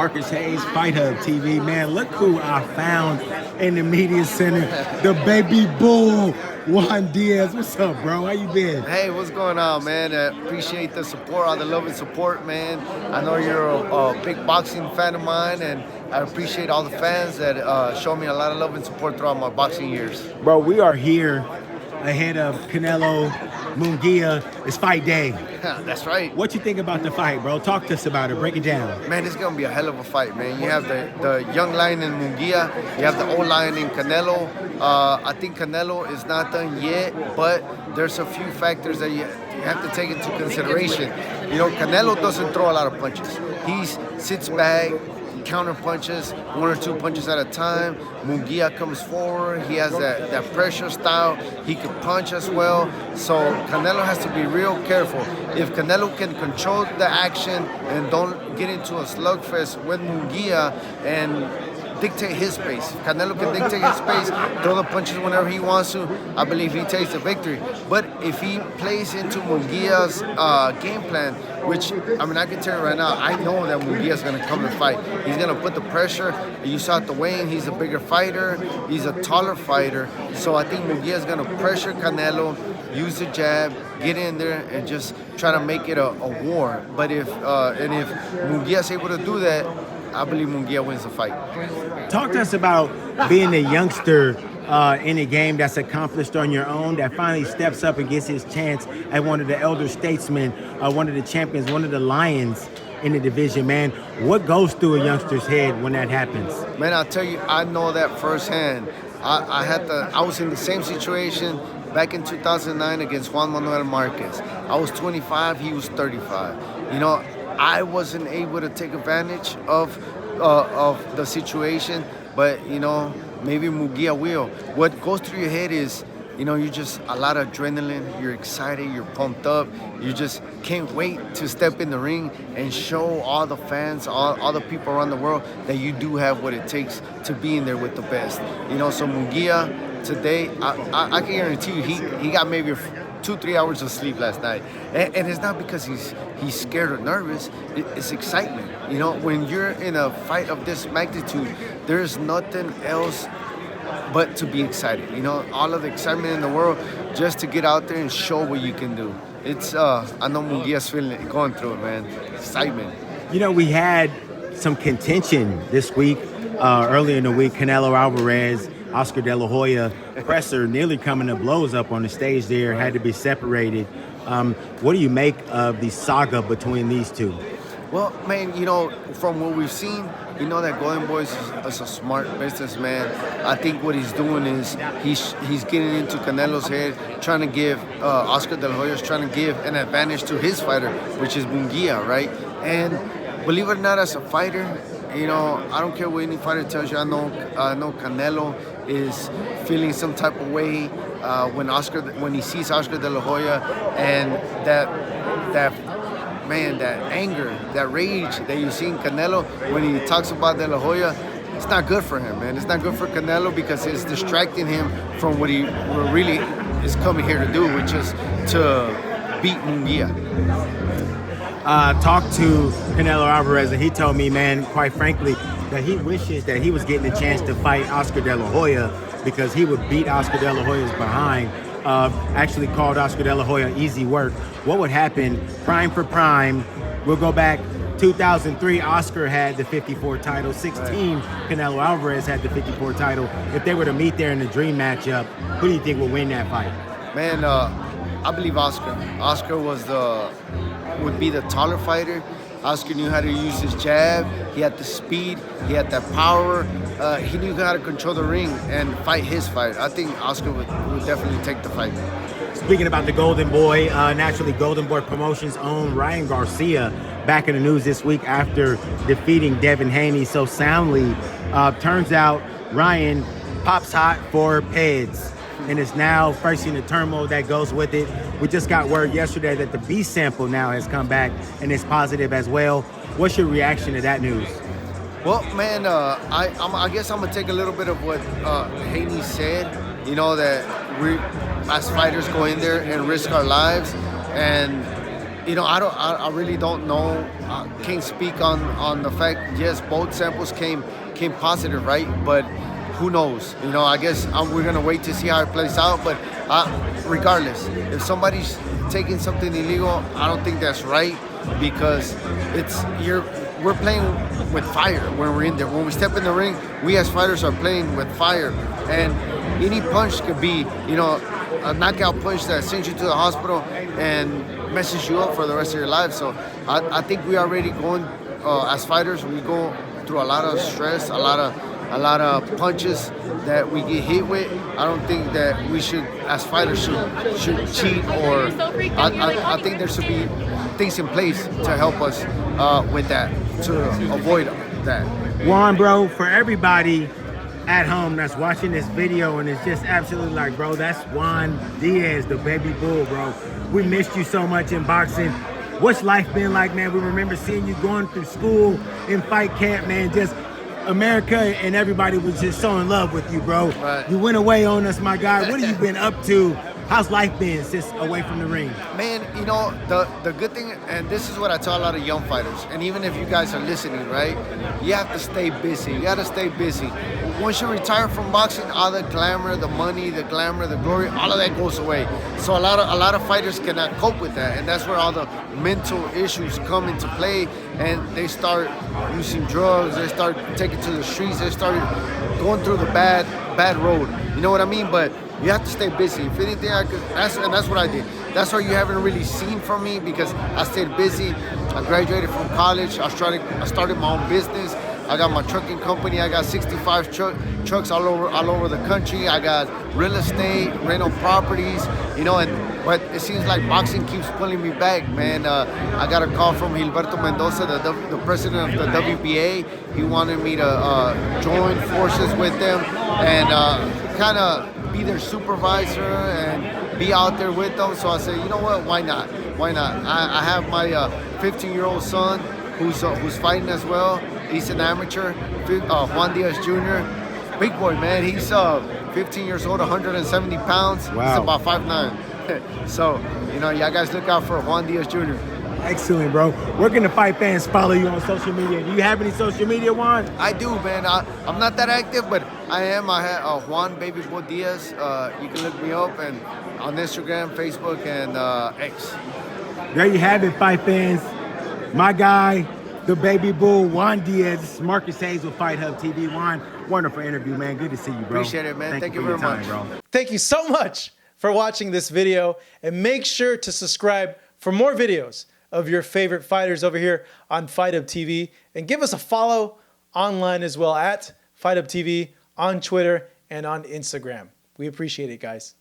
Marcus Hayes, Fight Hub TV. Man, look who I found in the media center. The baby bull, Juan Diaz. What's up, bro? How you been? Hey, what's going on, man? Appreciate the support, all the love and support, man. I know you're a big boxing fan of mine, and I appreciate all the fans that show me a lot of love and support throughout my boxing years. Bro, we are here ahead of Canelo Munguia. It's fight day. That's right. What you think about the fight, bro? Talk to us about it. Break it down. Man, it's going to be a hell of a fight, man. You have the young lion in Muguia. You have the old lion in Canelo. I think Canelo is not done yet, but there's a few factors that you have to take into consideration. You know, Canelo doesn't throw a lot of punches. He sits back, counter punches, one or two punches at a time. Muguia comes forward. He has that pressure style. He can punch as well. So Canelo has to be real careful. If Canelo can control the action and don't get into a slugfest with Muguia and dictate his pace. If Canelo can dictate his pace, throw the punches whenever he wants to, I believe he takes the victory. But if he plays into Muguia's game plan, which, I mean, I can tell you right now, I know that Muguia's going to come to fight. He's going to put the pressure. You saw at the weigh-in, he's a bigger fighter. He's a taller fighter. So I think Muguia's going to pressure Canelo, use the jab, get in there, and just try to make it a war. But if Muguia's able to do that, I believe Muguia wins the fight. Talk to us about being a youngster in a game that's accomplished on your own, that finally steps up and gets his chance at one of the elder statesmen, one of the champions, one of the lions in the division, man. What goes through a youngster's head when that happens? Man, I'll tell you, I know that firsthand. I was in the same situation back in 2009 against Juan Marquez. I was 25, he was 35. You know, I wasn't able to take advantage of the situation, but, you know, maybe Muguia will. What goes through your head is, you know, you just a lot of adrenaline, you're excited, you're pumped up, you just can't wait to step in the ring and show all the fans, all the people around the world that you do have what it takes to be in there with the best. You know, so Muguia today, I can guarantee you, he got maybe 2-3 hours of sleep last night, and it's not because he's scared or nervous. It's excitement. You know, when you're in a fight of this magnitude, there's nothing else but to be excited. You know, all of the excitement in the world just to get out there and show what you can do. It's I know Muguia's going through it, man. Excitement. You know, we had some contention this week, earlier in the week. Canelo Alvarez, Oscar De La Hoya presser nearly coming to blows up on the stage there, had to be separated. What do you make of the saga between these two? Well, man, you know, from what we've seen, you know that Golden Boy is a smart businessman. I think what he's doing is he's getting into Canelo's head, trying to give Oscar De La Hoya's trying to give an advantage to his fighter, which is Muguia, right? And believe it or not, as a fighter, you know, I don't care what any fighter tells you. I know Canelo is feeling some type of way when he sees Oscar De La Hoya, and that anger, that rage that you see in Canelo when he talks about De La Hoya, it's not good for him, man. It's not good for Canelo because it's distracting him from what he really is coming here to do, which is to beat Muguia. Talked to Canelo Alvarez, and he told me, man, quite frankly, that he wishes that he was getting a chance to fight Oscar De La Hoya because he would beat Oscar De La Hoya's behind. Actually called Oscar De La Hoya easy work. What would happen, prime for prime? We'll go back 2003, Oscar had the 54 title, 16, Canelo Alvarez had the 54 title. If they were to meet there in the dream matchup, who do you think will win that fight? Man, I believe Oscar. Oscar would be the taller fighter. Oscar knew how to use his jab. He had the speed. He had that power. He knew how to control the ring and fight his fight. I think Oscar would definitely take the fight. Speaking about the Golden Boy, naturally Golden Boy Promotions' own Ryan Garcia back in the news this week after defeating Devin Haney so soundly. Turns out Ryan pops hot for PEDs and is now facing the turmoil that goes with it. We just got word yesterday that the B sample now has come back and is positive as well. What's your reaction to that news? Well, man, I guess I'm gonna take a little bit of what Haney said. You know, that we as fighters go in there and risk our lives, and I really don't know. Can't speak on the fact. Yes, both samples came positive, right? But who knows? I guess we're gonna wait to see how it plays out. But regardless, if somebody's taking something illegal, I don't think that's right, because we're playing with fire when we're in there. When we step in the ring, we as fighters are playing with fire, and any punch could be, a knockout punch that sends you to the hospital and messes you up for the rest of your life. So I think we already going, as fighters, we go through a lot of stress, a lot of punches that we get hit with. I don't think that we should, as fighters, should cheat, or I think there should be things in place to help us with that, to avoid that. Juan, bro, for everybody at home that's watching this video and it's just absolutely like, bro, that's Juan Diaz, the baby bull, bro. We missed you so much in boxing. What's life been like, man? We remember seeing you going through school in fight camp, man. Just America and everybody was just so in love with you, bro. Right. You went away on us, my guy. What have you been up to? How's life been since away from the ring? Man, the good thing, and this is what I tell a lot of young fighters, and even if you guys are listening, right, you have to stay busy. You got to stay busy. Once you retire from boxing, all the glamour, the money, the glamour, the glory, all of that goes away. So a lot of fighters cannot cope with that, and that's where all the mental issues come into play, and they start using drugs, they start taking to the streets, they start going through the bad road. You know what I mean? But you have to stay busy. If anything, that's what I did. That's why you haven't really seen from me, because I stayed busy. I graduated from college. I started my own business. I got my trucking company. I got 65 trucks all over the country. I got real estate, rental properties, but it seems like boxing keeps pulling me back, man. I got a call from Gilberto Mendoza, the president of the WBA. He wanted me to join forces with them and kind of be their supervisor and be out there with them. So I said, you know what? Why not? I have my 15-year-old son who's fighting as well. He's an amateur, Juan Diaz Jr. Big boy, man. He's 15 years old, 170 pounds. Wow. He's about 5'9". So, y'all guys look out for Juan Diaz Jr. Excellent, bro. Where can the fight fans follow you on social media? Do you have any social media, Juan? I do, man. I'm not that active, but I am. I have Juan Baby Bull Diaz. You can look me up and on Instagram, Facebook, and X. There you have it, fight fans. My guy, the baby bull, Juan Diaz. This is Marcus Hayes with Fight Hub TV. Juan, wonderful interview, man. Good to see you, bro. Appreciate it, man. Thank you very much, bro. Thank you so much for watching this video, and make sure to subscribe for more videos of your favorite fighters over here on Fight Hub TV, and give us a follow online as well at Fight Hub TV on Twitter and on Instagram. We appreciate it, guys.